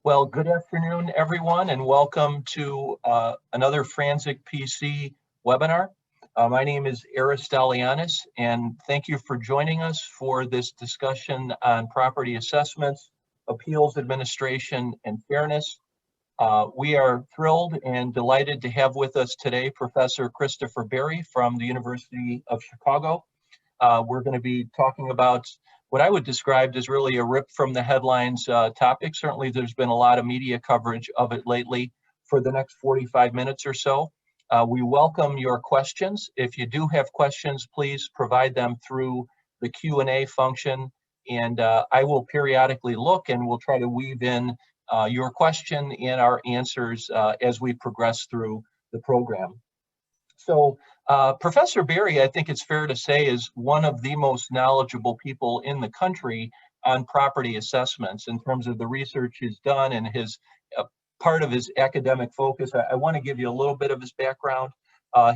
Well, good afternoon, everyone, and welcome to another Franczek PC webinar. My name is Ares Dalianis, and thank you for joining us for this discussion on property assessments, appeals administration, and fairness. We are thrilled and delighted to have with us today Professor Christopher Berry from the University of Chicago. We're going to be talking about what I would describe as really a rip from the headlines topic. Certainly there's been a lot of media coverage of it lately. For the next 45 minutes or so, we welcome your questions. If you do have questions, please provide them through the Q&A function, and I will periodically look and we'll try to weave in your question and our answers as we progress through the program. So Professor Berry, I think it's fair to say, is one of the most knowledgeable people in the country on property assessments in terms of the research he's done and his part of his academic focus. I want to give you a little bit of his background.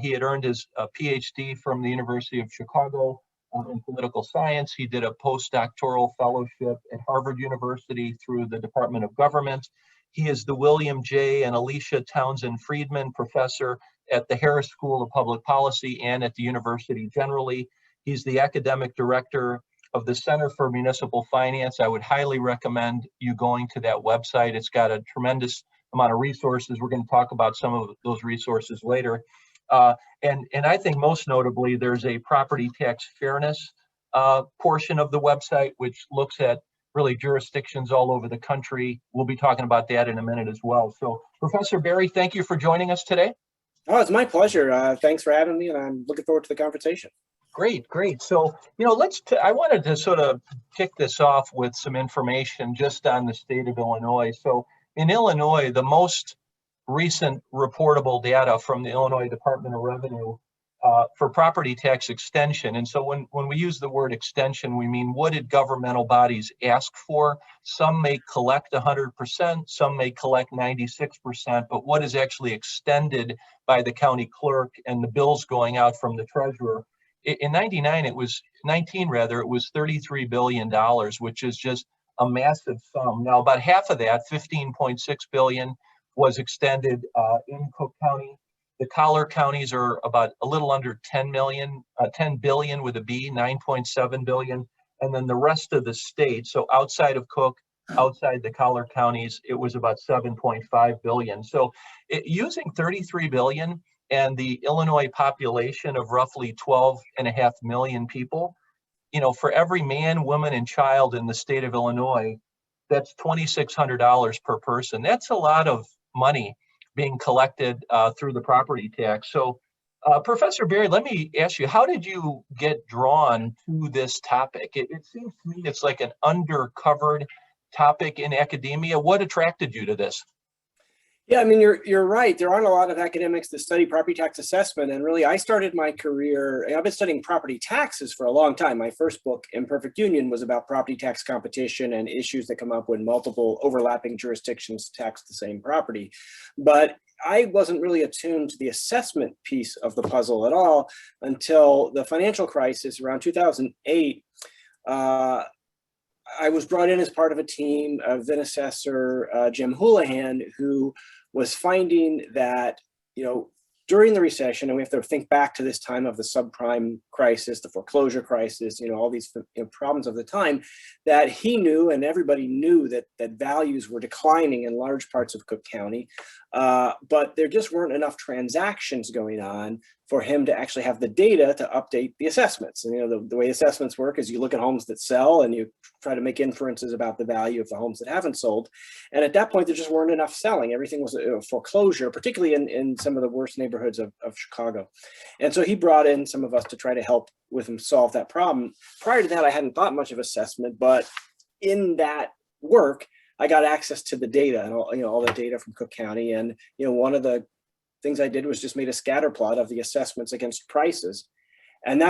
He had earned his PhD from the University of Chicago in political science. He did a postdoctoral fellowship at Harvard University through the Department of Government. He is the William J. and Alicia Townsend Friedman Professor at the Harris School of Public Policy and at the university generally. He's the academic director of the Center for Municipal Finance. I would highly recommend you going to that website. It's got a tremendous amount of resources. We're going to talk about some of those resources later. And I think most notably, there's a property tax fairness portion of the website, which looks at really jurisdictions all over the country. We'll be talking about that in a minute as well. So Professor Berry, thank you for joining us today. Oh, it's my pleasure. Thanks for having me, and I'm looking forward to the conversation. Great, great. So, I wanted to sort of kick this off with some information just on the state of Illinois. So in Illinois, the most recent reportable data from the Illinois Department of Revenue for property tax extension. And so when we use the word extension, we mean what did governmental bodies ask for? Some may collect 100%, some may collect 96%, but what is actually extended by the county clerk and the bills going out from the treasurer? In 19 it was $33 billion, which is just a massive sum. Now, about half of that, $15.6 billion, was extended in Cook County. The collar counties are about a little under 10 billion with a B, 9.7 billion. And then the rest of the state, so outside of Cook, outside the collar counties, it was about 7.5 billion. So using 33 billion and the Illinois population of roughly 12.5 million people, for every man, woman, and child in the state of Illinois, that's $2,600 per person. That's a lot of money being collected through the property tax. So Professor Berry, let me ask you, how did you get drawn to this topic? It seems to me it's like an undercovered topic in academia. What attracted you to this? Yeah, I mean, you're right. There aren't a lot of academics that study property tax assessment. And really, I started my career, I've been studying property taxes for a long time. My first book, Imperfect Union, was about property tax competition and issues that come up when multiple overlapping jurisdictions tax the same property. But I wasn't really attuned to the assessment piece of the puzzle at all until the financial crisis around 2008. I was brought in as part of a team of then assessor Jim Houlihan, who was finding that, during the recession, and we have to think back to this time of the subprime crisis, the foreclosure crisis, all these problems of the time, that he knew and everybody knew that values were declining in large parts of Cook County, but there just weren't enough transactions going on for him to actually have the data to update the assessments. And the way assessments work is you look at homes that sell and you try to make inferences about the value of the homes that haven't sold. And at that point, there just weren't enough selling. Everything was a foreclosure, particularly in some of the worst neighborhoods of Chicago. And so he brought in some of us to try to help with him solve that problem. Prior to that, I hadn't thought much of assessment, but in that work, I got access to the data and all the data from Cook County. And one of the things I did was just made a scatter plot of the assessments against prices. And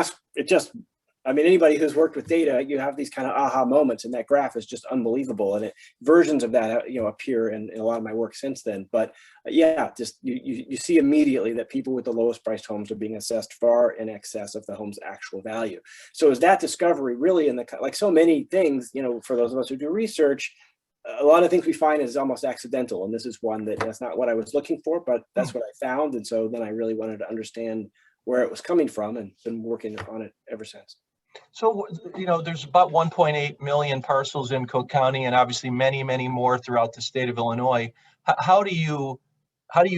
anybody who's worked with data, you have these kind of aha moments, and that graph is just unbelievable. And versions of that, appear in a lot of my work since then. But yeah, just you see immediately that people with the lowest priced homes are being assessed far in excess of the home's actual value. So is that discovery really like so many things, for those of us who do research, a lot of things we find is almost accidental, and this is one that's not what I was looking for, but that's what I found. And so then I really wanted to understand where it was coming from, and been working on it ever since. So, there's about 1.8 million parcels in Cook County, and obviously many, many more throughout the state of Illinois. How do you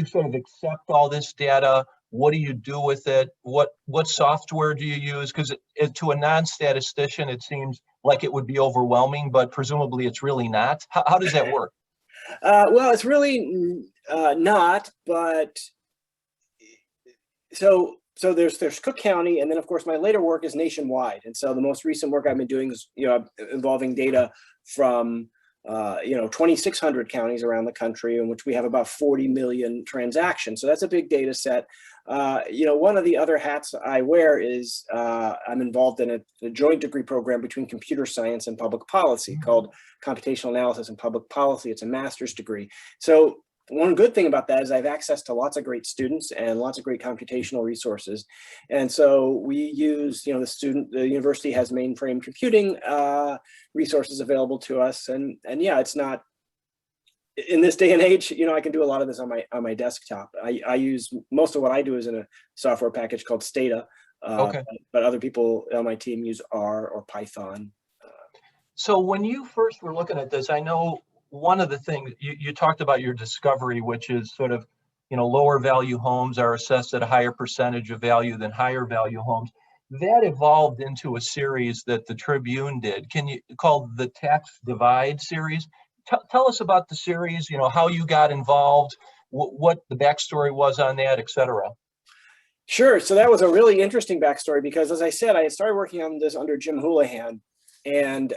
sort of accept all this data? What do you do with it? What software do you use? Because to a non-statistician, it seems like it would be overwhelming, but presumably it's really not. How does that work? Well, it's really not, but so there's Cook County, and then of course my later work is nationwide. And so the most recent work I've been doing is involving data from 2,600 counties around the country, in which we have about 40 million transactions. So that's a big data set. One of the other hats I wear is I'm involved in a joint degree program between computer science and public policy called Computational Analysis and Public Policy. It's a master's degree. So one good thing about that is I have access to lots of great students and lots of great computational resources. And so we use, the university has mainframe computing resources available to us. And yeah, it's not, in this day and age, I can do a lot of this on my desktop. I use, most of what I do is in a software package called Stata, Okay. but other people on my team use R or Python. So when you first were looking at this, I know one of the things you talked about your discovery, which is sort of, lower value homes are assessed at a higher percentage of value than higher value homes. That evolved into a series that the Tribune did. Called the Tax Divide series. Tell us about the series, how you got involved, what the backstory was on that, et cetera. Sure. So that was a really interesting backstory because, as I said, I had started working on this under Jim Houlihan, and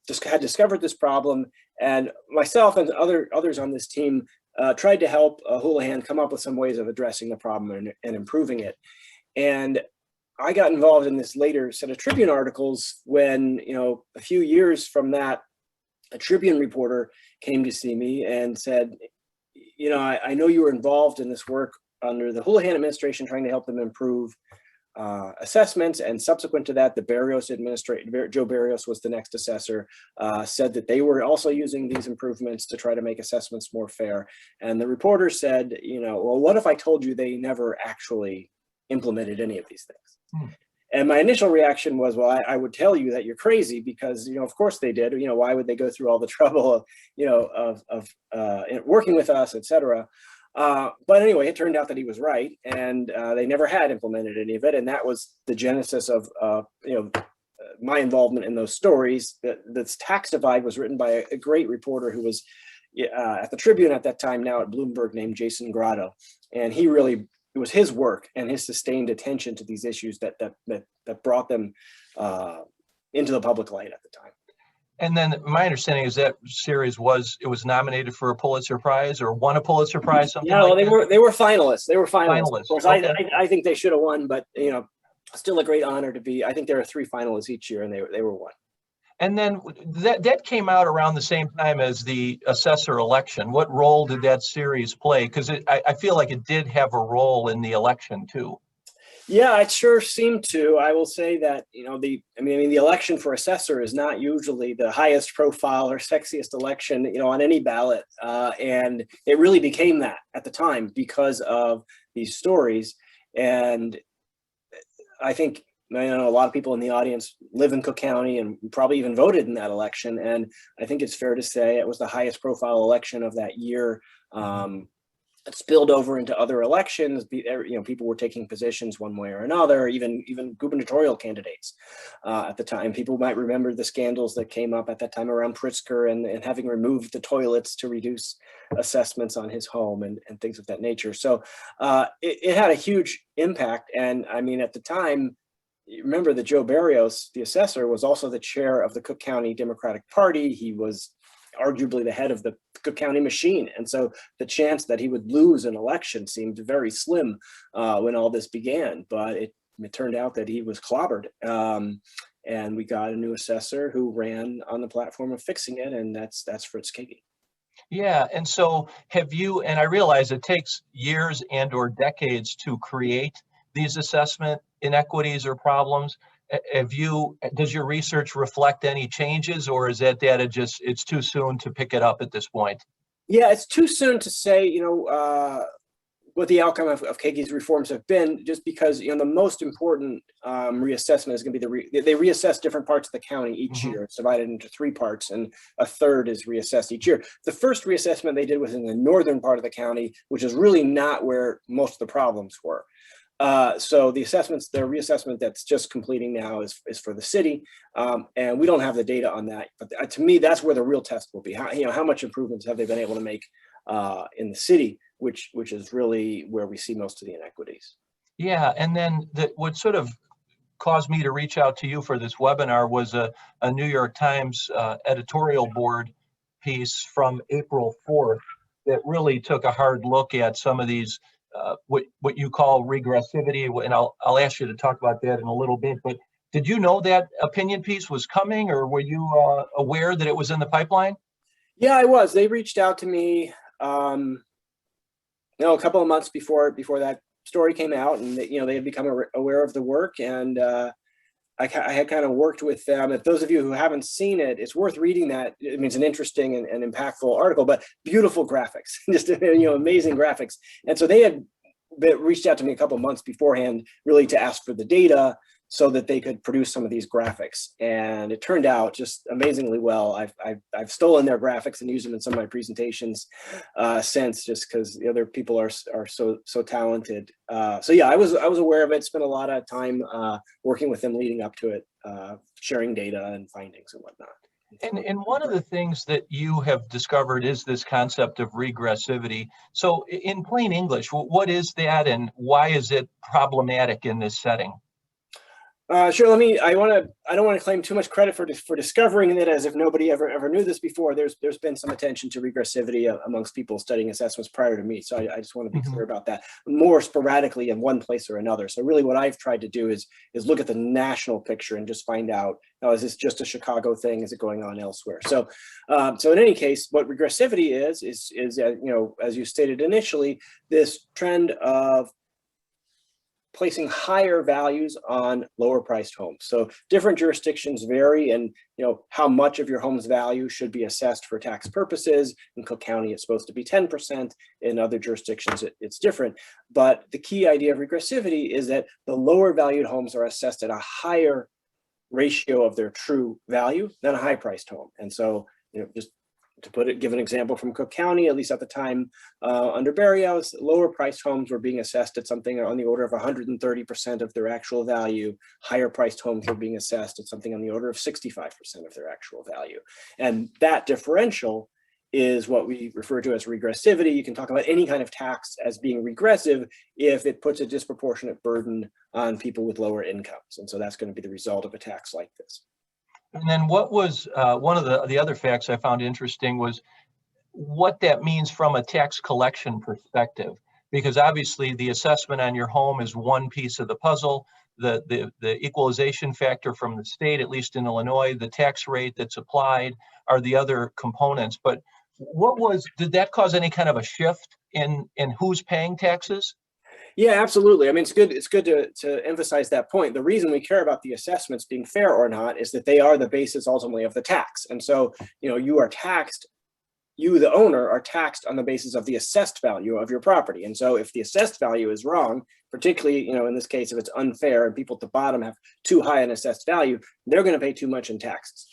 just had discovered this problem. And myself and others on this team tried to help Houlihan come up with some ways of addressing the problem and improving it. And I got involved in this later set of Tribune articles when, a few years from that, a Tribune reporter came to see me and said, I know you were involved in this work under the Houlihan administration, trying to help them improve assessments. And subsequent to that, the Barrios administrator, Joe Barrios was the next assessor, said that they were also using these improvements to try to make assessments more fair. And the reporter said, well, what if I told you they never actually implemented any of these things? And my initial reaction was, well, I would tell you that you're crazy because, of course they did. Why would they go through all the trouble of working with us, et cetera? But anyway, it turned out that he was right, and they never had implemented any of it. And that was the genesis of, my involvement in those stories. This Tax Divide was written by a great reporter who was at the Tribune at that time, now at Bloomberg, named Jason Grotto. And it was his work and his sustained attention to these issues that brought them into the public light at the time. And then my understanding is that series was nominated for a Pulitzer Prize or won a Pulitzer Prize. Something they were finalists. They were finalists. Of course, okay. I think they should have won, but still a great honor to be. I think there are 3 finalists each year, and they were one. And then that came out around the same time as the Assessor Election. What role did that series play? Because I feel like it did have a role in the election too. Yeah, it sure seemed to. I will say that, the election for assessor is not usually the highest profile or sexiest election, on any ballot. And it really became that at the time because of these stories. And I think, a lot of people in the audience live in Cook County and probably even voted in that election. And I think it's fair to say it was the highest profile election of that year. It spilled over into other elections. People were taking positions one way or another, even gubernatorial candidates at the time. People might remember the scandals that came up at that time around Pritzker and having removed the toilets to reduce assessments on his home and things of that nature. So it had a huge impact. And at the time, remember that Joe Barrios, the assessor, was also the chair of the Cook County Democratic Party. He was arguably the head of the Cook County machine. And so the chance that he would lose an election seemed very slim when all this began. But it turned out that he was clobbered. And we got a new assessor who ran on the platform of fixing it. And that's Franczek. Yeah. And so and I realize it takes years and or decades to create these assessment inequities or problems. does your research reflect any changes, or is that data just, it's too soon to pick it up at this point? Yeah, it's too soon to say, what the outcome of Keaggy's reforms have been, just because, the most important reassessment is going to be they reassess different parts of the county each year. It's divided into 3 parts, and a third is reassessed each year. The first reassessment they did was in the northern part of the county, which is really not where most of the problems were. So the reassessment that's just completing now is for the city, and we don't have the data on that. But to me, that's where the real test will be. How much improvements have they been able to make in the city, which is really where we see most of the inequities. Yeah, and then what sort of caused me to reach out to you for this webinar was a New York Times editorial board piece from April 4th that really took a hard look at some of these what you call regressivity, and I'll ask you to talk about that in a little bit. But did you know that opinion piece was coming, or were you aware that it was in the pipeline? Yeah, I was. They reached out to me, a couple of months before that story came out, and they had become aware of the work, and I had kind of worked with them. If those of you who haven't seen it, it's worth reading that. I mean, it's an interesting and impactful article, but beautiful graphics, just amazing graphics. And so they had reached out to me a couple of months beforehand, really to ask for the data so that they could produce some of these graphics. And it turned out just amazingly well. I've stolen their graphics and used them in some of my presentations since, just because the other people are so talented. So yeah, I was aware of it. Spent a lot of time working with them leading up to it, sharing data and findings and whatnot. And one of the things that you have discovered is this concept of regressivity. So in plain English, what is that, and why is it problematic in this setting? Sure. I don't want to claim too much credit for discovering it, as if nobody ever knew this before. There's been some attention to regressivity amongst people studying assessments prior to me. So I just want to be clear about that, more sporadically in one place or another. So really what I've tried to do is look at the national picture and just find out, is this just a Chicago thing? Is it going on elsewhere? So in any case, what regressivity is as you stated initially, this trend of placing higher values on lower priced homes. So different jurisdictions vary in how much of your home's value should be assessed for tax purposes. In Polk County, it's supposed to be 10%. In other jurisdictions, it's different. But the key idea of regressivity is that the lower valued homes are assessed at a higher ratio of their true value than a high priced home. And so, just to give an example from Cook County, at least at the time under Barrios, lower priced homes were being assessed at something on the order of 130% of their actual value. Higher priced homes were being assessed at something on the order of 65% of their actual value. And that differential is what we refer to as regressivity. You can talk about any kind of tax as being regressive if it puts a disproportionate burden on people with lower incomes. And so that's going to be the result of a tax like this. And then what was one of the other facts I found interesting was what that means from a tax collection perspective, because obviously the assessment on your home is one piece of the puzzle. The equalization factor from the state, at least in Illinois, the tax rate that's applied are the other components. But did that cause any kind of a shift in who's paying taxes? Yeah, absolutely. I mean, it's good to emphasize that point. The reason we care about the assessments being fair or not is that they are the basis ultimately of the tax. And so, you are taxed, you, the owner, are taxed on the basis of the assessed value of your property. And so if the assessed value is wrong, particularly, in this case, if it's unfair and people at the bottom have too high an assessed value, they're going to pay too much in taxes.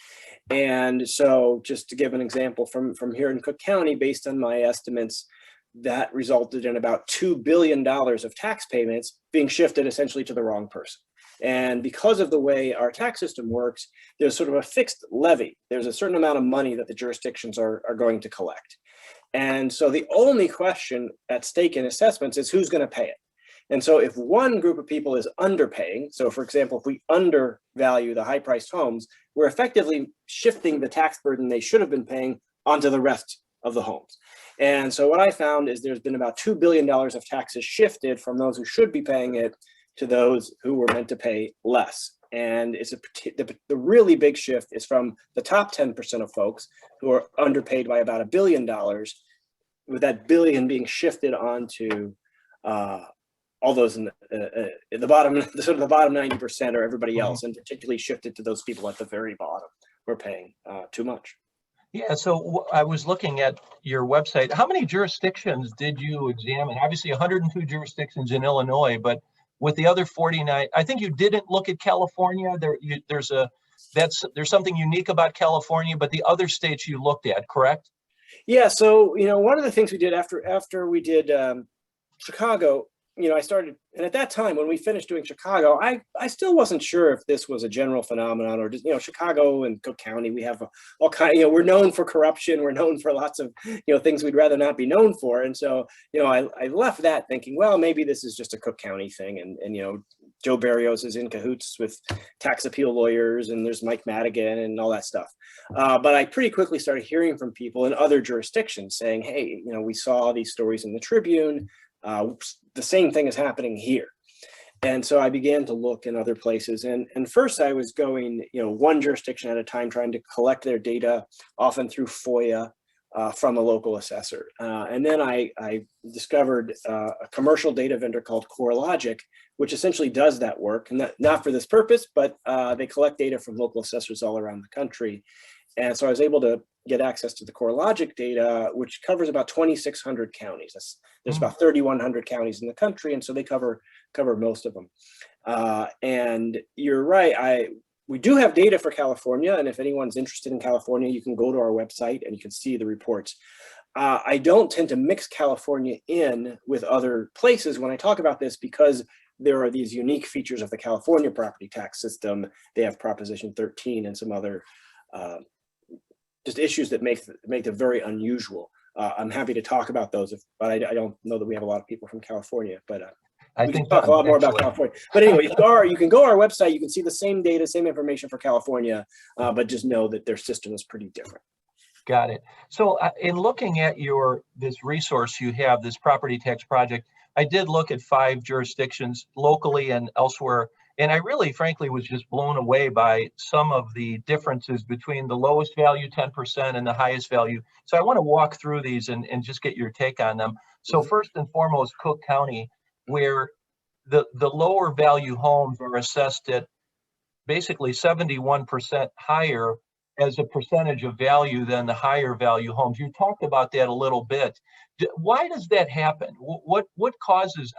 And so just to give an example from here in Cook County, based on my estimates, that resulted in about $2 billion of tax payments being shifted essentially to the wrong person. And because of the way our tax system works, there's sort of a fixed levy. There's a certain amount of money that the jurisdictions are going to collect. And so the only question at stake in assessments is who's going to pay it. And so if one group of people is underpaying, so for example, if we undervalue the high-priced homes, we're effectively shifting the tax burden they should have been paying onto the rest of the homes. And so what I found is there's been about $2 billion of taxes shifted from those who should be paying it to those who were meant to pay less. And it's the really big shift is from the top 10% of folks who are underpaid by about $1 billion, with that billion being shifted onto all those in the bottom, sort of the bottom 90% or everybody else, and particularly shifted to those people at the very bottom who are paying too much. Yeah, so I was looking at your website. How many jurisdictions did you examine? Obviously 102 jurisdictions in Illinois, but with the other 49, I think you didn't look at California. There's something unique about California, but the other states you looked at, correct? Yeah, so one of the things we did after we did Chicago, I started, and at that time when we finished doing Chicago, I still wasn't sure if this was a general phenomenon or just, Chicago and Cook County, we have all kind of, we're known for corruption, we're known for lots of, things we'd rather not be known for. And so, I left that thinking, well, maybe this is just a Cook County thing. And Joe Barrios is in cahoots with tax appeal lawyers, and there's Mike Madigan and all that stuff. But I pretty quickly started hearing from people in other jurisdictions saying, hey, we saw these stories in the Tribune. The same thing is happening here. And so I began to look in other places. And first I was going, one jurisdiction at a time, trying to collect their data, often through FOIA from a local assessor. And then I discovered a commercial data vendor called CoreLogic, which essentially does that work, and not for this purpose, but they collect data from local assessors all around the country. And so I was able to get access to the CoreLogic data, which covers about 2,600 counties. There's about 3,100 counties in the country, and so they cover most of them. And you're right, we do have data for California, and if anyone's interested in California, you can go to our website and you can see the reports. I don't tend to mix California in with other places when I talk about this, because there are these unique features of the California property tax system. They have Proposition 13 and some other just issues that make them very unusual. I'm happy to talk about those, but I don't know that we have a lot of people from California, but we can talk a lot more about California. But anyway, you can go to our website, you can see the same data, same information for California, but just know that their system is pretty different. Got it. So in looking at this resource you have, this property tax project, I did look at 5 jurisdictions locally and elsewhere. And I really, frankly, was just blown away by some of the differences between the lowest value 10% and the highest value. So I want to walk through these and just get your take on them. So first and foremost, Cook County, where the lower value homes are assessed at basically 71% higher as a percentage of value than the higher value homes. You talked about that a little bit. Why does that happen? What causes,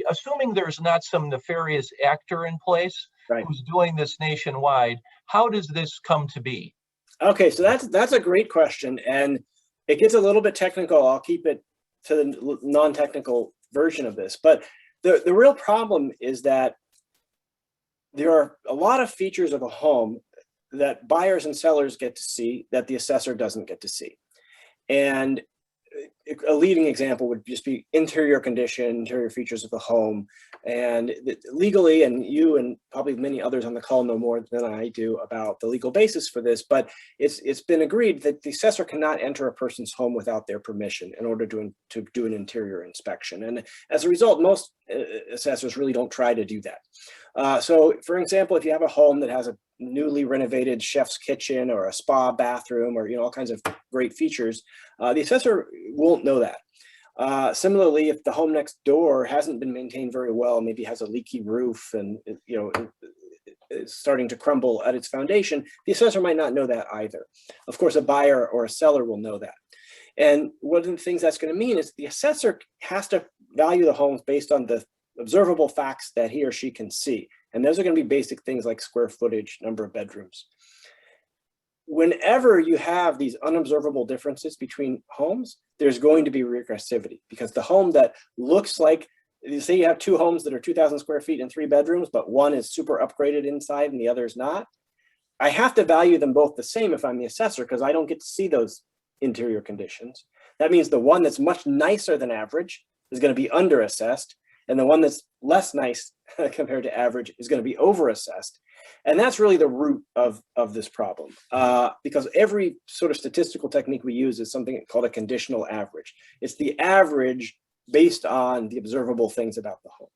assuming there's not some nefarious actor in place who's doing this nationwide, how does this come to be? Okay, so that's a great question, and it gets a little bit technical. I'll keep it to the non-technical version of this, but the real problem is that there are a lot of features of a home that buyers and sellers get to see that the assessor doesn't get to see. And a leading example would just be interior condition, interior features of the home. And legally, and you and probably many others on the call know more than I do about the legal basis for this, but it's been agreed that the assessor cannot enter a person's home without their permission in order to do an interior inspection. And as a result, most assessors really don't try to do that. So for example, if you have a home that has a newly renovated chef's kitchen or a spa bathroom or all kinds of great features, the assessor won't know that. Similarly, if the home next door hasn't been maintained very well, maybe has a leaky roof and it's starting to crumble at its foundation, the assessor might not know that either. Of course, a buyer or a seller will know that. And one of the things that's going to mean is the assessor has to value the homes based on the observable facts that he or she can see. And those are going to be basic things like square footage, number of bedrooms. Whenever you have these unobservable differences between homes, there's going to be regressivity, because the home that looks like, say you have 2 homes that are 2,000 square feet and 3 bedrooms, but one is super upgraded inside and the other is not, I have to value them both the same if I'm the assessor, because I don't get to see those interior conditions. That means the one that's much nicer than average is going to be underassessed, and the one that's less nice compared to average is going to be overassessed. And that's really the root of this problem, because every sort of statistical technique we use is something called a conditional average. It's the average based on the observable things about the home.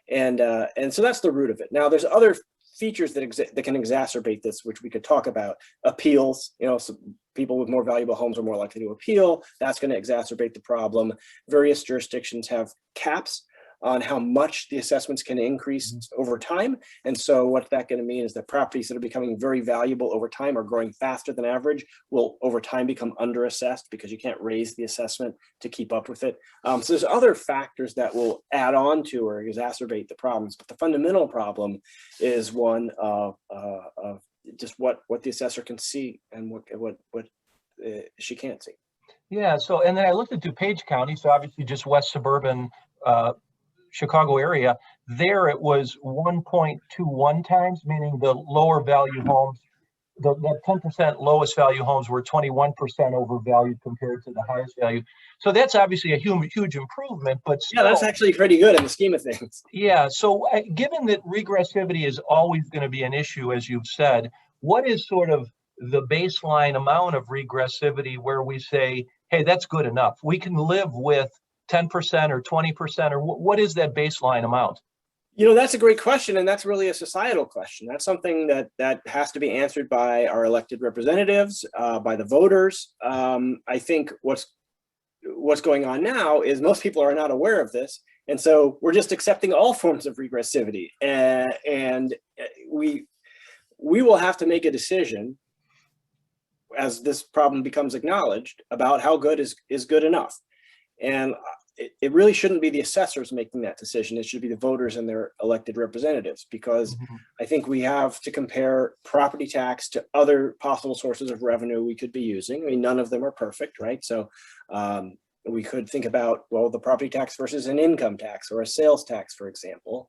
And so that's the root of it. Now, there's other features that can exacerbate this, which we could talk about. Appeals, so people with more valuable homes are more likely to appeal. That's going to exacerbate the problem. Various jurisdictions have caps on how much the assessments can increase over time. And so what's that going to mean is that properties that are becoming very valuable over time or growing faster than average will over time become underassessed because you can't raise the assessment to keep up with it. So there's other factors that will add on to or exacerbate the problems, but the fundamental problem is one of just what the assessor can see and what she can't see. Yeah, so, and then I looked at DuPage County, so obviously just west suburban Chicago area. There it was 1.21 times, meaning the lower value homes, the 10% lowest value homes were 21% overvalued compared to the highest value. So that's obviously a huge improvement, but still, yeah, that's actually pretty good in the scheme of things. Yeah, so given that regressivity is always going to be an issue, as you've said, what is sort of the baseline amount of regressivity where we say, hey, that's good enough? We can live with 10% or 20%, or what is that baseline amount? You know, that's a great question, and that's really a societal question. That's something that has to be answered by our elected representatives, by the voters. I think what's going on now is most people are not aware of this, and so we're just accepting all forms of regressivity, and we will have to make a decision as this problem becomes acknowledged about how good is good enough. And it really shouldn't be the assessors making that decision. It should be the voters and their elected representatives, because I think we have to compare property tax to other possible sources of revenue we could be using. I mean, none of them are perfect, right? So we could think about, well, the property tax versus an income tax or a sales tax, for example.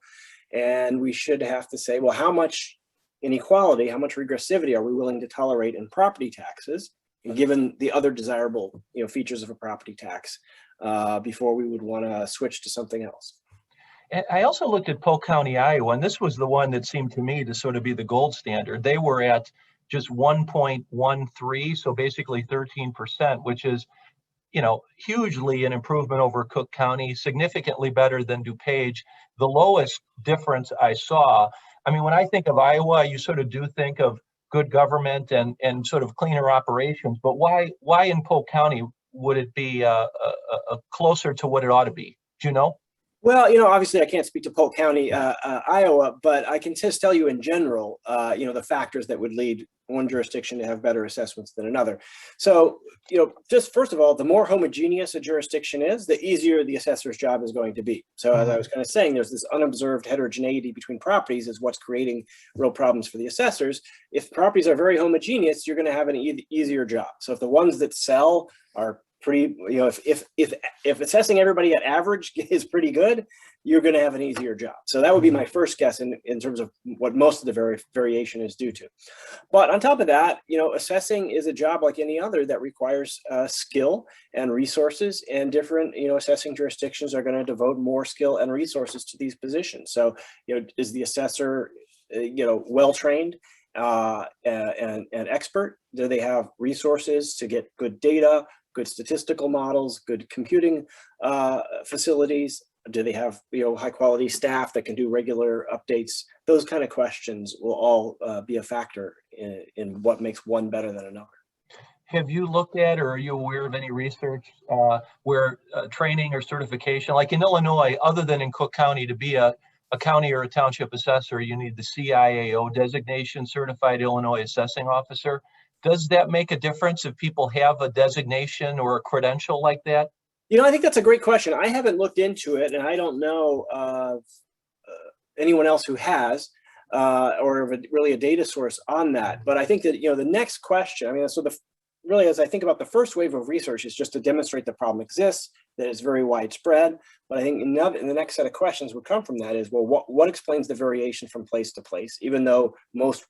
And we should have to say, well, how much inequality, how much regressivity are we willing to tolerate in property taxes, and given the other desirable features of a property tax, before we would want to switch to something else. And I also looked at Polk County, Iowa, and this was the one that seemed to me to sort of be the gold standard. They were at just 1.13, so basically 13%, which is, hugely an improvement over Cook County, significantly better than DuPage. The lowest difference I saw, I mean, when I think of Iowa, you sort of do think of good government and sort of cleaner operations, but why in Polk County would it be closer to what it ought to be? Do you know? Well, obviously I can't speak to Polk County, Iowa, but I can just tell you in general, the factors that would lead one jurisdiction to have better assessments than another. So, just first of all, the more homogeneous a jurisdiction is, the easier the assessor's job is going to be. So as I was kind of saying, there's this unobserved heterogeneity between properties is what's creating real problems for the assessors. If properties are very homogeneous, you're going to have an easier job. So if the ones that sell are pretty, if assessing everybody at average is pretty good, you're going to have an easier job. So that would be my first guess in terms of what most of the variation is due to. But on top of that, assessing is a job like any other that requires skill and resources, and different, assessing jurisdictions are going to devote more skill and resources to these positions. So, is the assessor, well-trained and expert? Do they have resources to get good data, good statistical models, good computing facilities? Do they have high quality staff that can do regular updates? Those kind of questions will all be a factor in what makes one better than another. Have you looked at, or are you aware of any research where training or certification, like in Illinois, other than in Cook County, to be a county or a township assessor, you need the CIAO designation, Certified Illinois Assessing Officer. Does that make a difference if people have a designation or a credential like that? I think that's a great question. I haven't looked into it, and I don't know of anyone else who has, or really a data source on that. But I think that, the next question, I mean, so really, as I think about the first wave of research, is just to demonstrate the problem exists, that it's very widespread. But I think in the next set of questions would come from that is, well, what explains the variation from place to place? Even though most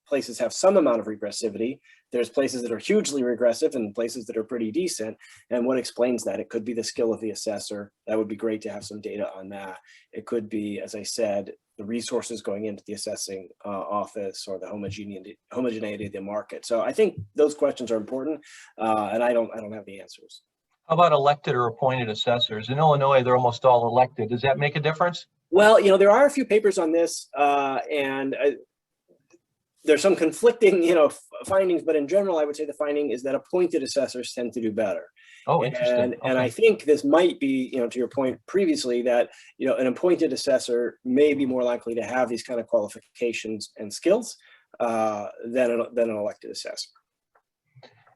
places have some amount of regressivity, there's places that are hugely regressive and places that are pretty decent. And what explains that? It could be the skill of the assessor. That would be great to have some data on that. It could be, as I said, the resources going into the assessing office, or the homogeneity of the market. So I think those questions are important, and I don't have the answers. How about elected or appointed assessors? In Illinois, they're almost all elected. Does that make a difference? Well, there are a few papers on this, and there's some conflicting, findings, but in general, I would say the finding is that appointed assessors tend to do better. Oh, interesting. And I think this might be, to your point previously, that, an appointed assessor may be more likely to have these kind of qualifications and skills than an elected assessor.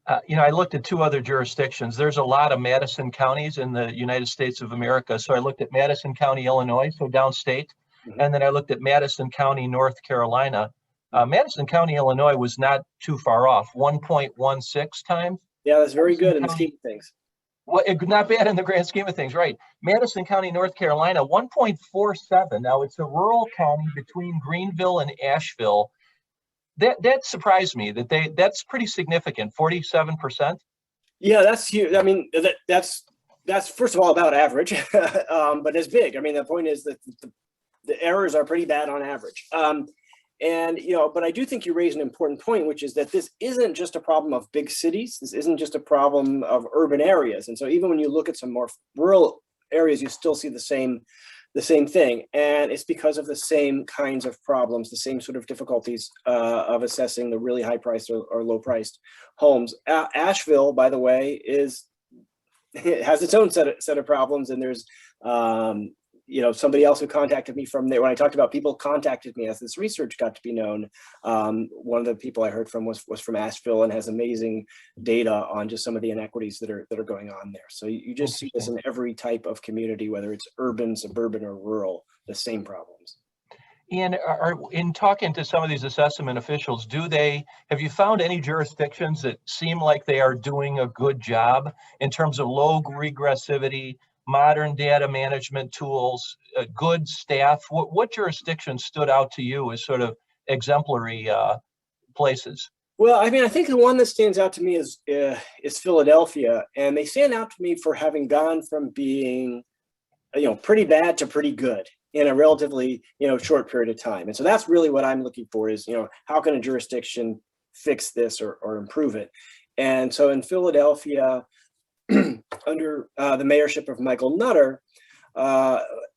I looked at 2 other jurisdictions. There's a lot of Madison counties in the United States of America. So I looked at Madison County, Illinois, so downstate. And then I looked at Madison County, North Carolina. Madison County, Illinois was not too far off, 1.16 times. Yeah, that's very good in the scheme of things. Well, not bad in the grand scheme of things, right? Madison County, North Carolina, 1.47. Now, it's a rural county between Greenville and Asheville. That surprised me that's pretty significant, 47%. Yeah, that's huge. I mean, that's first of all about average, but it's big. I mean, the point is that the errors are pretty bad on average. But I do think you raise an important point, which is that this isn't just a problem of big cities. This isn't just a problem of urban areas. And so even when you look at some more rural areas, you still see the same thing. And it's because of the same kinds of problems, the same sort of difficulties of assessing the really high priced or low priced homes. Asheville, by the way, it has its own set of problems. And there's, somebody else who contacted me from there. When I talked about people contacted me as this research got to be known, one of the people I heard from was from Asheville and has amazing data on just some of the inequities that are going on there. So you just see this in every type of community, whether it's urban, suburban, or rural, the same problems. And in talking to some of these assessment officials, have you found any jurisdictions that seem like they are doing a good job in terms of low regressivity, modern data management tools, good staff? What jurisdictions stood out to you as sort of exemplary places? Well, I mean, I think the one that stands out to me is Philadelphia, and they stand out to me for having gone from being, pretty bad to pretty good in a relatively, short period of time. And so that's really what I'm looking for is, how can a jurisdiction fix this or improve it? And so in Philadelphia, under the mayorship of Michael Nutter,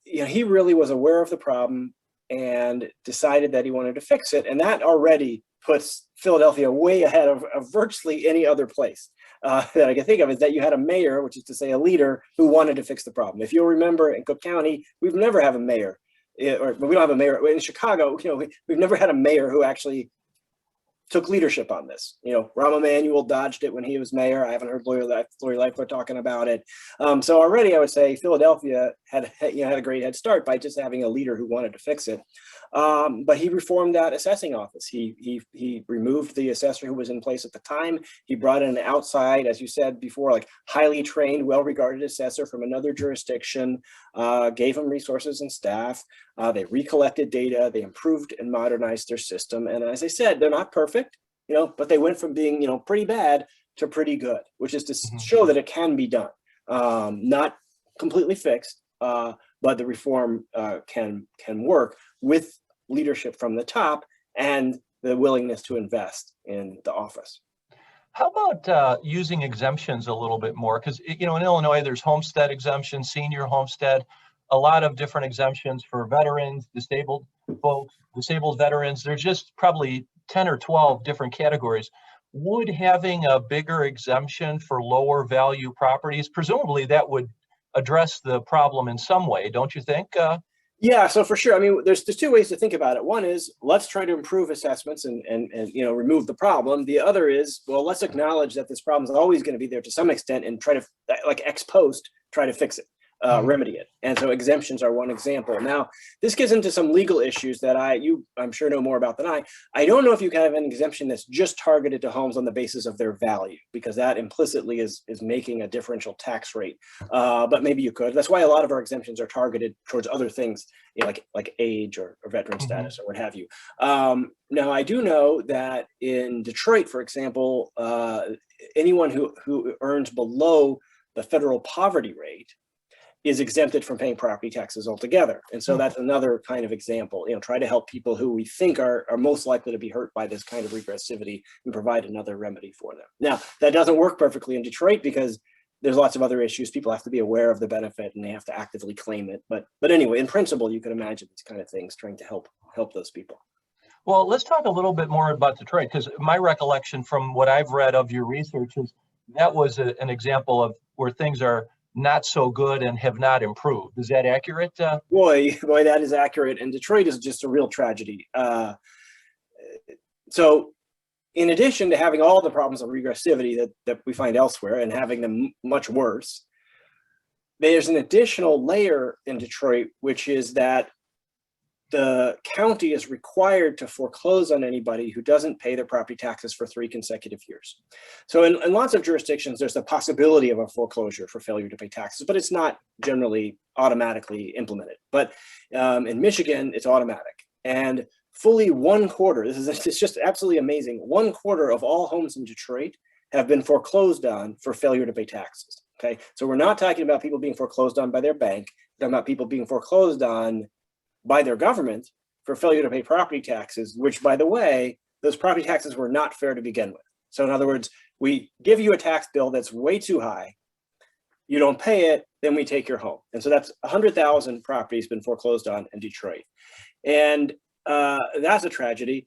he really was aware of the problem and decided that he wanted to fix it. And that already puts Philadelphia way ahead of virtually any other place that I can think of, is that you had a mayor, which is to say a leader, who wanted to fix the problem. If you'll remember, in Cook County, we've never had a mayor, or we don't have a mayor. In Chicago, we've never had a mayor who actually took leadership on this. Rahm Emanuel dodged it when he was mayor. I haven't heard Lori Lightfoot talking about it. So already I would say Philadelphia had a great head start by just having a leader who wanted to fix it. But he reformed that assessing office. He removed the assessor who was in place at the time. He brought in an outside, as you said before, like highly trained, well-regarded assessor from another jurisdiction, gave him resources and staff. They recollected data, they improved and modernized their system. And as I said, they're not perfect, but they went from being, pretty bad to pretty good, which is to show that it can be done. Not completely fixed, but the reform can work with leadership from the top and the willingness to invest in the office. How about using exemptions a little bit more? Because, in Illinois, there's homestead exemption, senior homestead, a lot of different exemptions for veterans, disabled folks, disabled veterans. There's just probably 10 or 12 different categories. Would having a bigger exemption for lower value properties, presumably that would address the problem in some way, don't you think? Yeah, so for sure. I mean, there's 2 ways to think about it. One is let's try to improve assessments and remove the problem. The other is, well, let's acknowledge that this problem is always going to be there to some extent and try to, like ex post, try to fix it. Remedy it. And so exemptions are one example. Now, this gets into some legal issues that I'm sure know more about than I. I don't know if you can have an exemption that's just targeted to homes on the basis of their value, because that implicitly is making a differential tax rate. But maybe you could. That's why a lot of our exemptions are targeted towards other things, like age or veteran status or what have you. Now, I do know that in Detroit, for example, anyone who earns below the federal poverty rate is exempted from paying property taxes altogether. And so that's another kind of example, try to help people who we think are most likely to be hurt by this kind of regressivity and provide another remedy for them. Now, that doesn't work perfectly in Detroit because there's lots of other issues. People have to be aware of the benefit and they have to actively claim it. But anyway, in principle, you can imagine these kind of things trying to help those people. Well, let's talk a little bit more about Detroit, because my recollection from what I've read of your research is that was an example of where things are not so good and have not improved. Is that accurate? Boy, that is accurate. And Detroit is just a real tragedy. So in addition to having all the problems of regressivity that we find elsewhere and having them much worse, there's an additional layer in Detroit, which is that the county is required to foreclose on anybody who doesn't pay their property taxes for 3 consecutive years. So in lots of jurisdictions, there's the possibility of a foreclosure for failure to pay taxes, but it's not generally automatically implemented. But in Michigan, it's automatic. And fully 1/4, it's just absolutely amazing, 1/4 of all homes in Detroit have been foreclosed on for failure to pay taxes. Okay, so we're not talking about people being foreclosed on by their bank, we're talking about people being foreclosed on by their government for failure to pay property taxes, which, by the way, those property taxes were not fair to begin with. So in other words, we give you a tax bill that's way too high, you don't pay it, then we take your home. And so that's 100,000 properties been foreclosed on in Detroit. And that's a tragedy.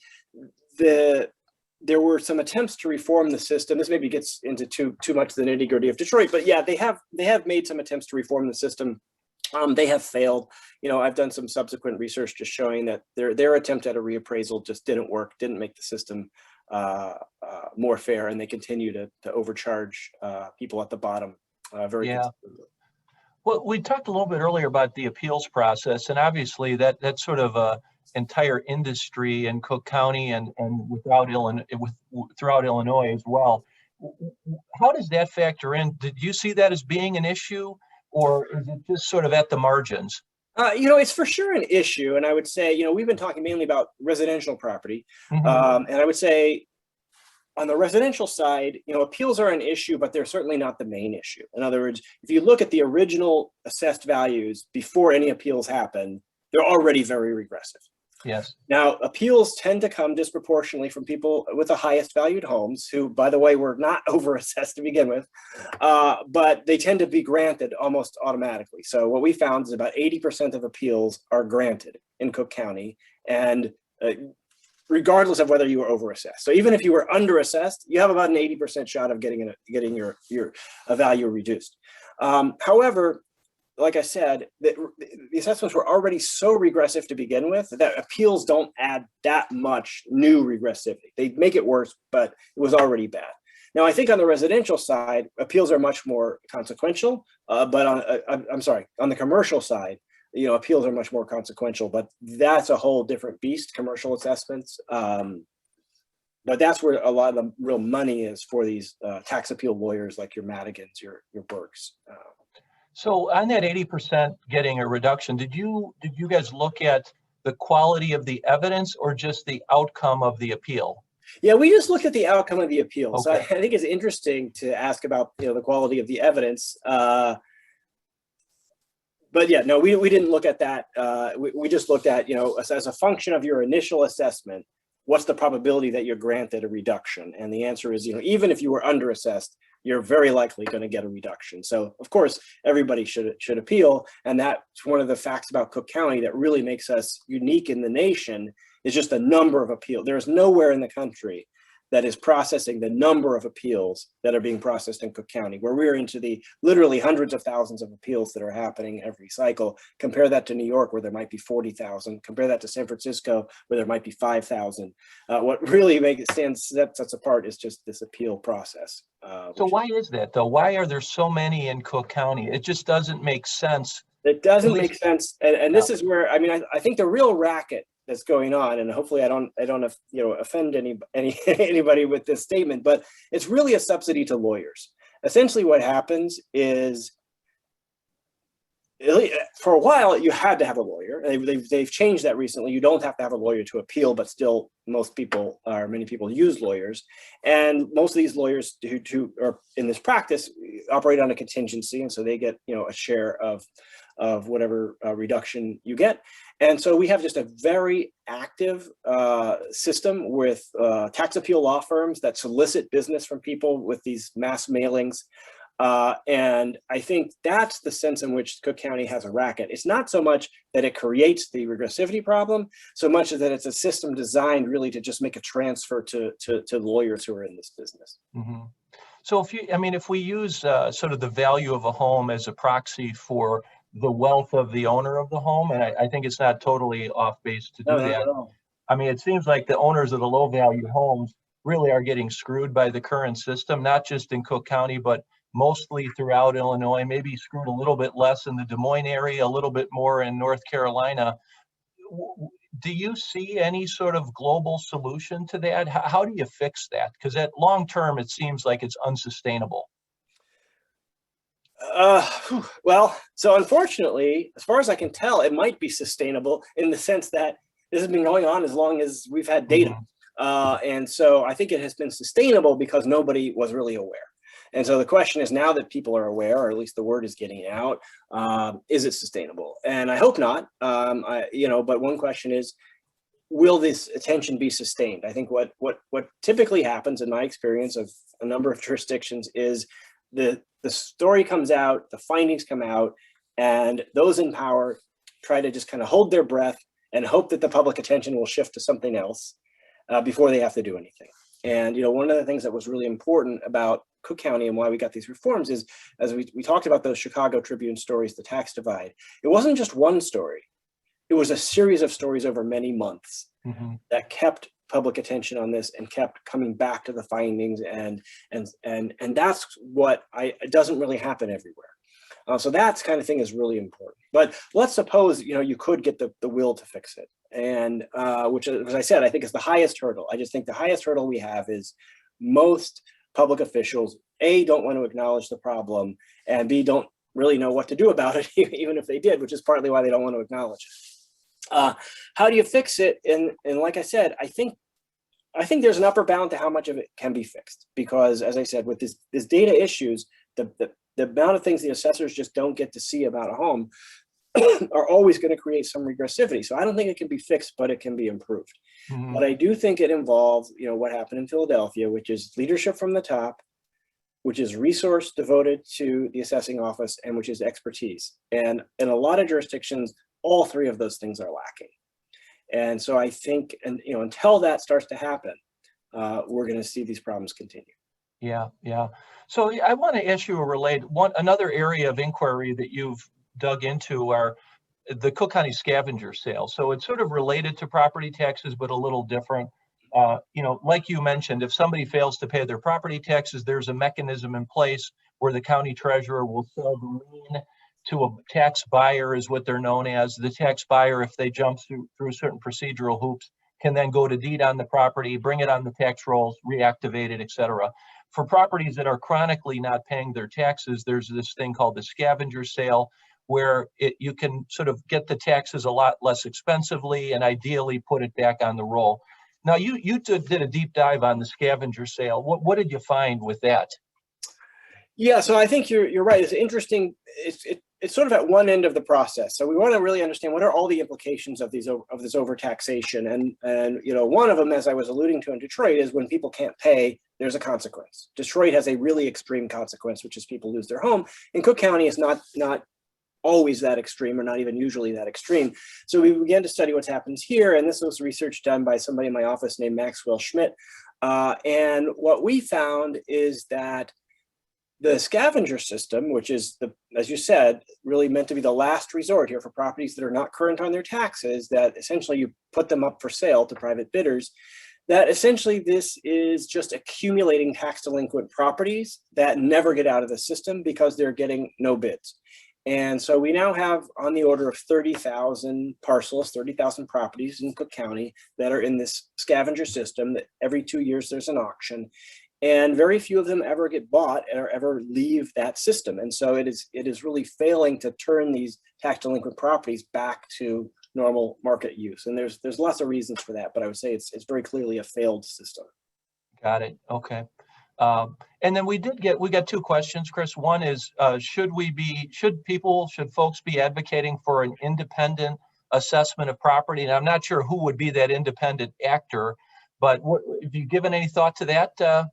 There were some attempts to reform the system. This maybe gets into too much the nitty-gritty of Detroit, but yeah, they have made some attempts to reform the system. They have failed. You know, I've done some subsequent research just showing that their attempt at a reappraisal just didn't work, didn't make the system more fair, and they continue to overcharge people at the bottom very consistently. Well, we talked a little bit earlier about the appeals process, and obviously that's sort of a entire industry in Cook County and throughout Illinois as well. How does that factor in? Did you see that as being an issue, or is it just sort of at the margins? You know, it's for sure an issue. And I would say, you know, we've been talking mainly about residential property. And I would say on the residential side, you know, appeals are an issue, but they're certainly not the main issue. In other words, if you look at the original assessed values before any appeals happen, they're already very regressive. Yes. Now, appeals tend to come disproportionately from people with the highest valued homes who, by the way, were not overassessed to begin with, but they tend to be granted almost automatically. So what we found is about 80% of appeals are granted in Cook County, and regardless of whether you were overassessed. So even if you were underassessed, you have about an 80% shot of getting your value reduced. However, like I said, the assessments were already so regressive to begin with that appeals don't add that much new regressivity. They make it worse, but it was already bad. Now, I think on the residential side, appeals are much more consequential, but on the commercial side, you know, appeals are much more consequential, but that's a whole different beast, commercial assessments. But that's where a lot of the real money is for these tax appeal lawyers like your Madigans, your Burks. So on that 80% getting a reduction, did you guys look at the quality of the evidence or just the outcome of the appeal? Yeah, we just looked at the outcome of the appeal. Okay. So I think it's interesting to ask about, you know, the quality of the evidence. But yeah, no, we didn't look at that. We just looked at, you know, as a function of your initial assessment, what's the probability that you're granted a reduction? And the answer is, you know, even if you were underassessed, you're very likely going to get a reduction. So of course, everybody should appeal. And that's one of the facts about Cook County that really makes us unique in the nation is just the number of appeals. There's nowhere in the country that is processing the number of appeals that are being processed in Cook County, where we're into the literally hundreds of thousands of appeals that are happening every cycle. Compare that to New York, where there might be 40,000. Compare that to San Francisco, where there might be 5,000. What really sets us apart is just this appeal process. So why is that, though? Why are there so many in Cook County? It just doesn't make sense. It doesn't make sense. And this is where, I mean, I think the real racket that's going on, and hopefully I don't you know, offend anybody with this statement, but it's really a subsidy to lawyers. Essentially what happens is, for a while you had to have a lawyer. They've changed that recently. You don't have to have a lawyer to appeal, but still many people use lawyers. And most of these lawyers who are in this practice operate on a contingency, and so they get, you know, a share of whatever reduction you get. And so we have just a very active system with tax appeal law firms that solicit business from people with these mass mailings. And I think that's the sense in which Cook County has a racket. It's not so much that it creates the regressivity problem, so much as that it's a system designed really to just make a transfer to lawyers who are in this business. Mm-hmm. So if we use sort of the value of a home as a proxy for the wealth of the owner of the home, and I think it's not totally off base to do that. I mean, it seems like the owners of the low value homes really are getting screwed by the current system, not just in Cook County, but mostly throughout Illinois, maybe screwed a little bit less in the Des Moines area, a little bit more in North Carolina. Do you see any sort of global solution to that? How do you fix that? Because at long term, it seems like it's unsustainable. Well, so unfortunately, as far as I can tell, it might be sustainable in the sense that this has been going on as long as we've had data. And so I think it has been sustainable because nobody was really aware. And so the question is, now that people are aware, or at least the word is getting out, is it sustainable? And I hope not. But one question is, will this attention be sustained? I think what typically happens in my experience of a number of jurisdictions is the story comes out, the findings come out, and those in power try to just kind of hold their breath and hope that the public attention will shift to something else before they have to do anything. And one of the things that was really important about Cook County and why we got these reforms is, as we talked about those Chicago Tribune stories, the tax divide, it wasn't just one story. It was a series of stories over many months that kept public attention on this and kept coming back to the findings, and that's what it doesn't really happen everywhere. So that kind of thing is really important. But let's suppose you could get the will to fix it, and which, as I said, I think is the highest hurdle. I just think the highest hurdle we have is most public officials, A, don't want to acknowledge the problem, and B, don't really know what to do about it, even if they did, which is partly why they don't want to acknowledge it. How do you fix it? And like I said, I think there's an upper bound to how much of it can be fixed, because, as I said, with this data issues, the amount of things the assessors just don't get to see about a home are always going to create some regressivity. So I don't think it can be fixed, but it can be improved. But I do think it involves, what happened in Philadelphia, which is leadership from the top, which is resource devoted to the assessing office, and which is expertise. And in a lot of jurisdictions, all three of those things are lacking. And so I think, until that starts to happen, we're going to see these problems continue. Yeah. So I want to ask you another area of inquiry that you've dug into are the Cook County scavenger sale. So it's sort of related to property taxes, but a little different. Like you mentioned, if somebody fails to pay their property taxes, there's a mechanism in place where the county treasurer will sell the lien to a tax buyer, is what they're known as. The tax buyer, if they jump through certain procedural hoops, can then go to deed on the property, bring it on the tax rolls, reactivate it, etc. For properties that are chronically not paying their taxes, there's this thing called the scavenger sale, where you can sort of get the taxes a lot less expensively and ideally put it back on the roll. Now, you did a deep dive on the scavenger sale. What did you find with that? Yeah, so I think you're right. It's interesting. It's sort of at one end of the process. So we want to really understand what are all the implications of this overtaxation, and one of them, as I was alluding to in Detroit, is when people can't pay, there's a consequence. Detroit has a really extreme consequence, which is people lose their home. In Cook County, it's not always that extreme, or not even usually that extreme. So we began to study what happens here, and this was research done by somebody in my office named Maxwell Schmidt. And what we found is that the scavenger system, which is, as you said, really meant to be the last resort here for properties that are not current on their taxes, that essentially you put them up for sale to private bidders, that essentially this is just accumulating tax delinquent properties that never get out of the system because they're getting no bids. And so we now have on the order of 30,000 parcels, 30,000 properties in Cook County that are in this scavenger system, that every 2 years there's an auction. And very few of them ever get bought or ever leave that system. And so it is really failing to turn these tax delinquent properties back to normal market use. And there's lots of reasons for that, but I would say it's very clearly a failed system. Got it. Okay. And then we got two questions, Chris. One is, should folks be advocating for an independent assessment of property? And I'm not sure who would be that independent actor, but have you given any thought to that?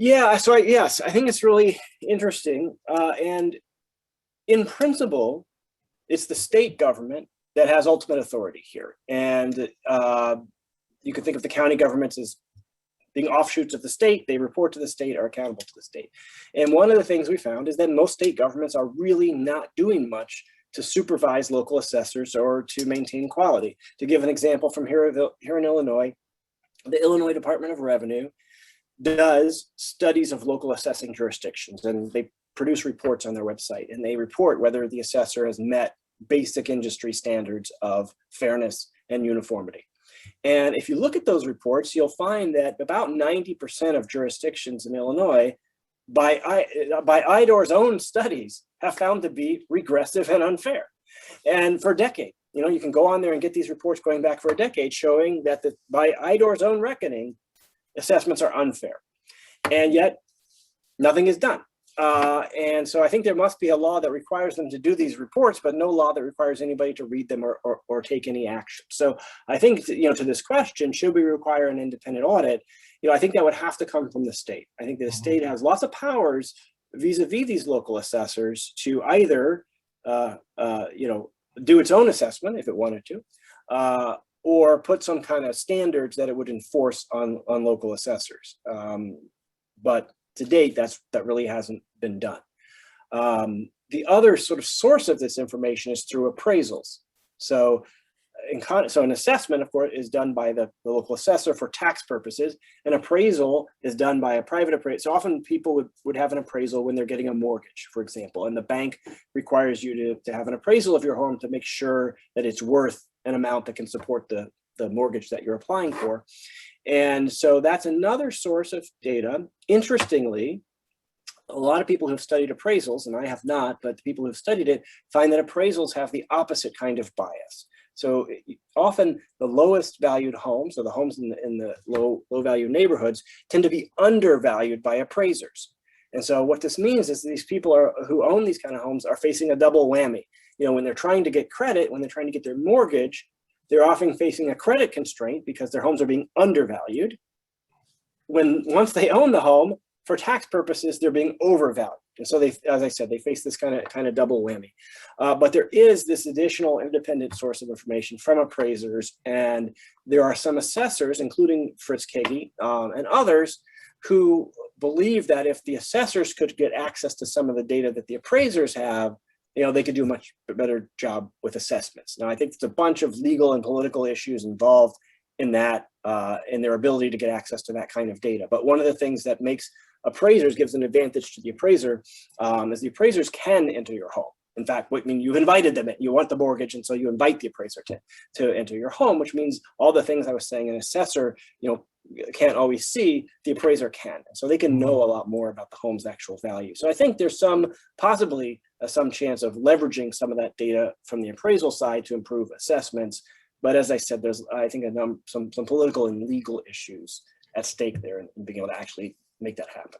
Yeah, so yes, I think it's really interesting. And in principle, it's the state government that has ultimate authority here. And you could think of the county governments as being offshoots of the state. They report to the state, are accountable to the state. And one of the things we found is that most state governments are really not doing much to supervise local assessors or to maintain quality. To give an example from here in Illinois, the Illinois Department of Revenue does studies of local assessing jurisdictions, and they produce reports on their website, and they report whether the assessor has met basic industry standards of fairness and uniformity. And if you look at those reports, you'll find that about 90% of jurisdictions in Illinois, by IDOR's own studies, have found to be regressive and unfair. And for a decade, you can go on there and get these reports going back for a decade showing that by IDOR's own reckoning, assessments are unfair. And yet nothing is done. And so I think there must be a law that requires them to do these reports, but no law that requires anybody to read them or take any action. So I think, to this question, should we require an independent audit? I think that would have to come from the state. I think the state has lots of powers vis-a-vis these local assessors to either, do its own assessment if it wanted to, or put some kind of standards that it would enforce on local assessors. But to date, that really hasn't been done. The other sort of source of this information is through appraisals. So an assessment, of course, is done by the local assessor for tax purposes. An appraisal is done by a private appraiser. So often people would have an appraisal when they're getting a mortgage, for example, and the bank requires you to have an appraisal of your home to make sure that it's worth an amount that can support the mortgage that you're applying for. And so that's another source of data. Interestingly, a lot of people who've studied appraisals, and I have not, but the people who've studied it find that appraisals have the opposite kind of bias. So often the lowest valued homes, or the homes in the low value neighborhoods, tend to be undervalued by appraisers. And so what this means is these people who own these kind of homes are facing a double whammy. When they're trying to get credit, when they're trying to get their mortgage, they're often facing a credit constraint because their homes are being undervalued. Once they own the home, for tax purposes, they're being overvalued. And so as I said, they face this kind of double whammy. But there is this additional independent source of information from appraisers, and there are some assessors, including Franczek and others, who believe that if the assessors could get access to some of the data that the appraisers have, they could do a much better job with assessments. Now, I think there's a bunch of legal and political issues involved in that, in their ability to get access to that kind of data. But one of the things that makes appraisers, gives an advantage to the appraiser, is the appraisers can enter your home. In fact, you've invited them in, you want the mortgage, and so you invite the appraiser to enter your home, which means all the things I was saying an assessor, can't always see, the appraiser can. And so they can know a lot more about the home's actual value. So I think there's possibly some chance of leveraging some of that data from the appraisal side to improve assessments. But as I said, there's, I think, some political and legal issues at stake there, and being able to actually make that happen.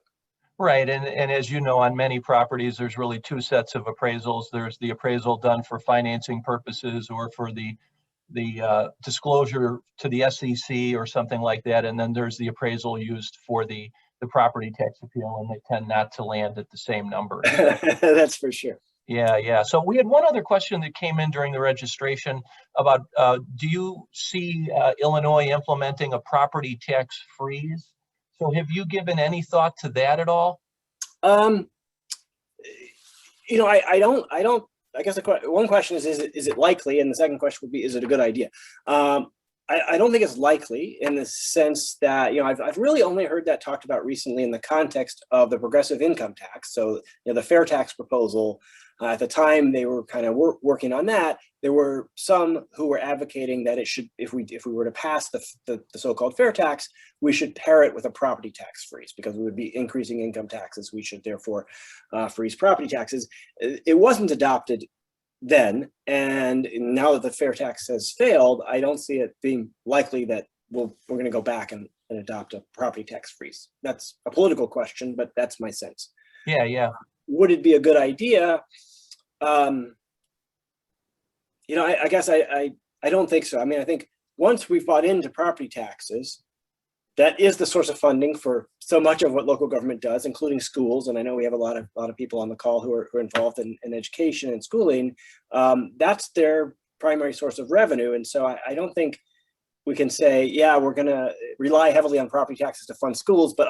Right, and as you know, on many properties, there's really two sets of appraisals. There's the appraisal done for financing purposes or for the disclosure to the SEC or something like that, and then there's the appraisal used for the property tax appeal, and they tend not to land at the same number. That's for sure. Yeah. So we had one other question that came in during the registration about, do you see Illinois implementing a property tax freeze? So have you given any thought to that at all? I don't. I guess one question is it likely? And the second question would be, is it a good idea? I don't think it's likely, in the sense that, I've really only heard that talked about recently in the context of the progressive income tax. So, the fair tax proposal, at the time they were kind of working on that, there were some who were advocating that it should, if we were to pass the so-called fair tax, we should pair it with a property tax freeze, because we would be increasing income taxes. We should therefore freeze property taxes. It wasn't adopted then, and now that the fair tax has failed, I don't see it being likely that we're going to go back and adopt a property tax freeze. That's a political question, but that's my sense. Yeah. Would it be a good idea? I guess I don't think so. I mean, I think once we've bought into property taxes, that is the source of funding for so much of what local government does, including schools. And I know we have a lot of people on the call who are involved in education and schooling. That's their primary source of revenue. And so I don't think we can say, yeah, we're going to rely heavily on property taxes to fund schools, but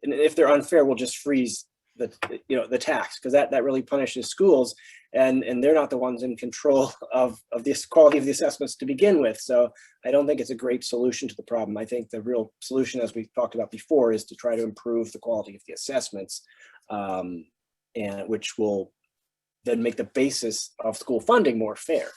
and if they're unfair, we'll just freeze the tax, because that really punishes schools, and they're not the ones in control of this quality of the assessments to begin with. So I don't think it's a great solution to the problem. I think the real solution, as we talked about before, is to try to improve the quality of the assessments, and which will then make the basis of school funding more fair.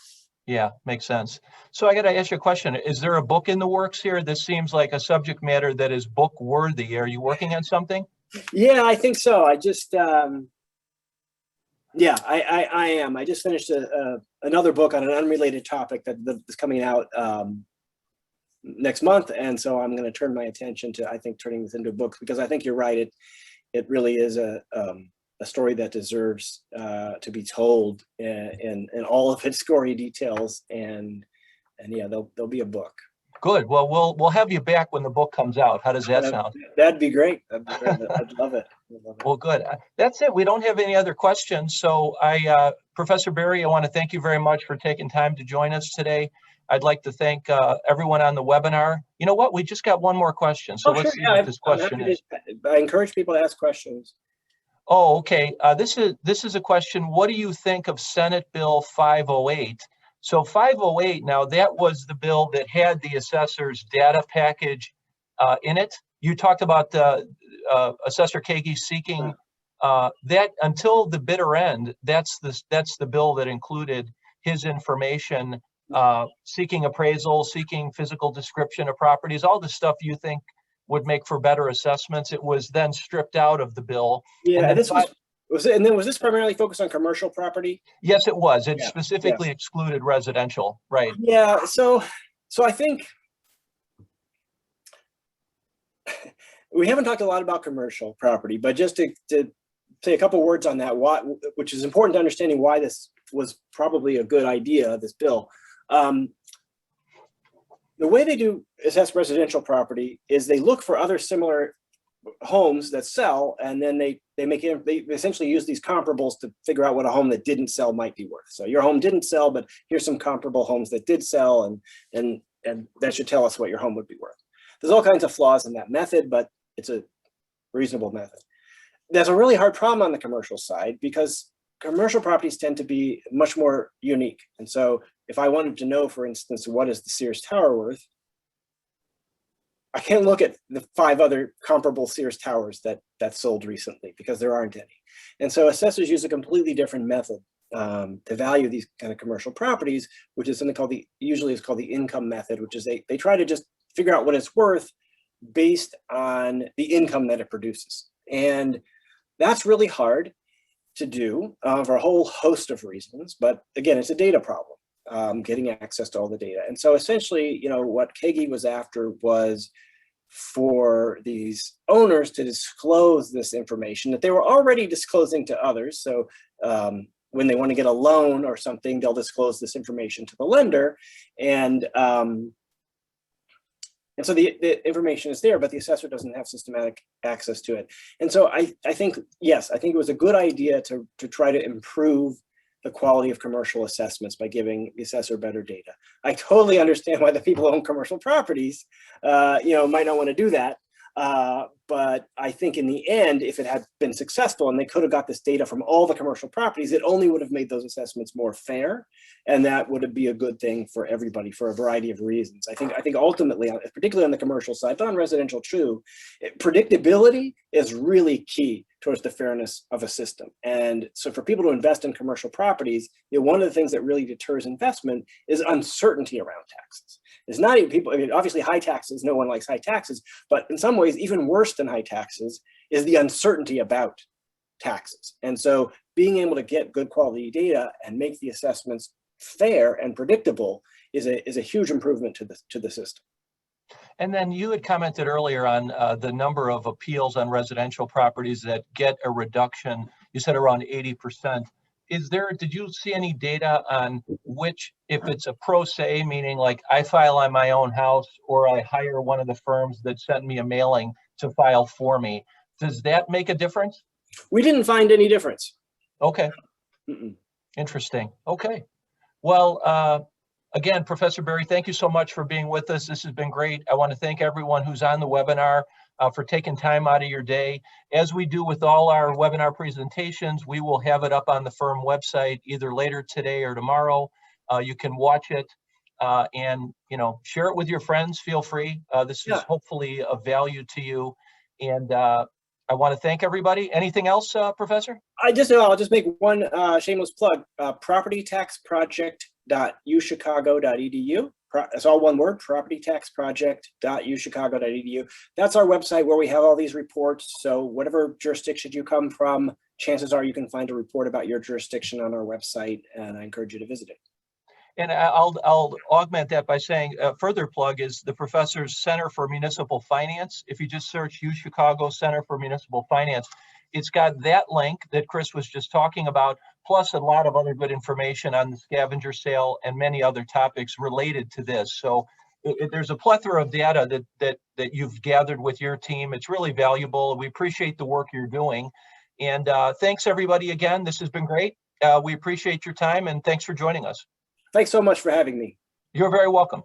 Yeah, makes sense. So I got to ask you a question. Is there a book in the works here? This seems like a subject matter that is book worthy. Are you working on something? Yeah, I think so. I just, I am. I just finished another book on an unrelated topic that's coming out next month. And so I'm going to turn my attention to, I think, turning this into a book, because I think you're right. It really is a story that deserves to be told in all of its gory details. And yeah, there'll be a book. Good. Well, we'll have you back when the book comes out. How does that sound? That'd be great. I'd love it. Well, good. That's it. We don't have any other questions. So Professor Berry, I want to thank you very much for taking time to join us today. I'd like to thank everyone on the webinar. You know what? We just got one more question. So let's see what this question is. I encourage people to ask questions. Oh, okay. This is a question. What do you think of Senate Bill 508? So 508, now that was the bill that had the assessor's data package in it. You talked about Assessor Kagi seeking that until the bitter end. That's the bill that included his information, seeking appraisal, seeking physical description of properties, all the stuff you think would make for better assessments. It was then stripped out of the bill. Yeah, was this primarily focused on commercial property? Yes, it was. It specifically excluded residential, right? Yeah. So I think we haven't talked a lot about commercial property, but just to say a couple words on that, which is important to understanding why this was probably a good idea, this bill. The way they do assess residential property is they look for other similar homes that sell, and then they essentially use these comparables to figure out what a home that didn't sell might be worth. So your home didn't sell, but here's some comparable homes that did sell, and that should tell us what your home would be worth. There's all kinds of flaws in that method, but it's a reasonable method. There's a really hard problem on the commercial side, because commercial properties tend to be much more unique. And so if I wanted to know, for instance, what is the Sears Tower worth, I can't look at the 5 other comparable Sears Towers that sold recently, because there aren't any. And so assessors use a completely different method to value these kind of commercial properties, which is something called usually is called the income method, which is they try to just figure out what it's worth based on the income that it produces. And that's really hard to do for a whole host of reasons. But again, it's a data problem. Getting access to all the data. And so essentially, what Kagi was after was for these owners to disclose this information that they were already disclosing to others. So when they want to get a loan or something, they'll disclose this information to the lender. And so the information is there, but the assessor doesn't have systematic access to it. And so I think, yes, I think it was a good idea to try to improve the quality of commercial assessments by giving the assessor better data. I totally understand why the people who own commercial properties, might not want to do that. But I think in the end, if it had been successful and they could have got this data from all the commercial properties, it only would have made those assessments more fair. And that would be a good thing for everybody for a variety of reasons. I think ultimately, particularly on the commercial side, but on residential too, predictability is really key towards the fairness of a system. And so for people to invest in commercial properties, one of the things that really deters investment is uncertainty around taxes. It's not even people, obviously high taxes, no one likes high taxes, but in some ways, even worse than high taxes is the uncertainty about taxes. And so being able to get good quality data and make the assessments fair and predictable is a huge improvement to the system. And then you had commented earlier on the number of appeals on residential properties that get a reduction. You said around 80%. did you see any data on which, if it's a pro se, meaning like I file on my own house or I hire one of the firms that sent me a mailing to file for me, does that make a difference? We didn't find any difference. Okay. Interesting. Okay. Well, again, Professor Berry, thank you so much for being with us. This has been great. I want to thank everyone who's on the webinar for taking time out of your day. As we do with all our webinar presentations, we will have it up on the firm website either later today or tomorrow. You can watch it and, share it with your friends. Feel free. This is hopefully of value to you. And I want to thank everybody. Anything else, Professor? I'll just make one shameless plug. propertytaxproject.uchicago.edu. It's all one word, propertytaxproject.uchicago.edu. That's our website where we have all these reports. So whatever jurisdiction you come from, chances are you can find a report about your jurisdiction on our website, and I encourage you to visit it. And I'll augment that by saying a further plug is the professor's Center for Municipal Finance. If you just search UChicago Center for Municipal Finance, it's got that link that Chris was just talking about, plus a lot of other good information on the scavenger sale and many other topics related to this. So there's a plethora of data that you've gathered with your team. It's really valuable. We appreciate the work you're doing. And thanks everybody again. This has been great. We appreciate your time and thanks for joining us. Thanks so much for having me. You're very welcome.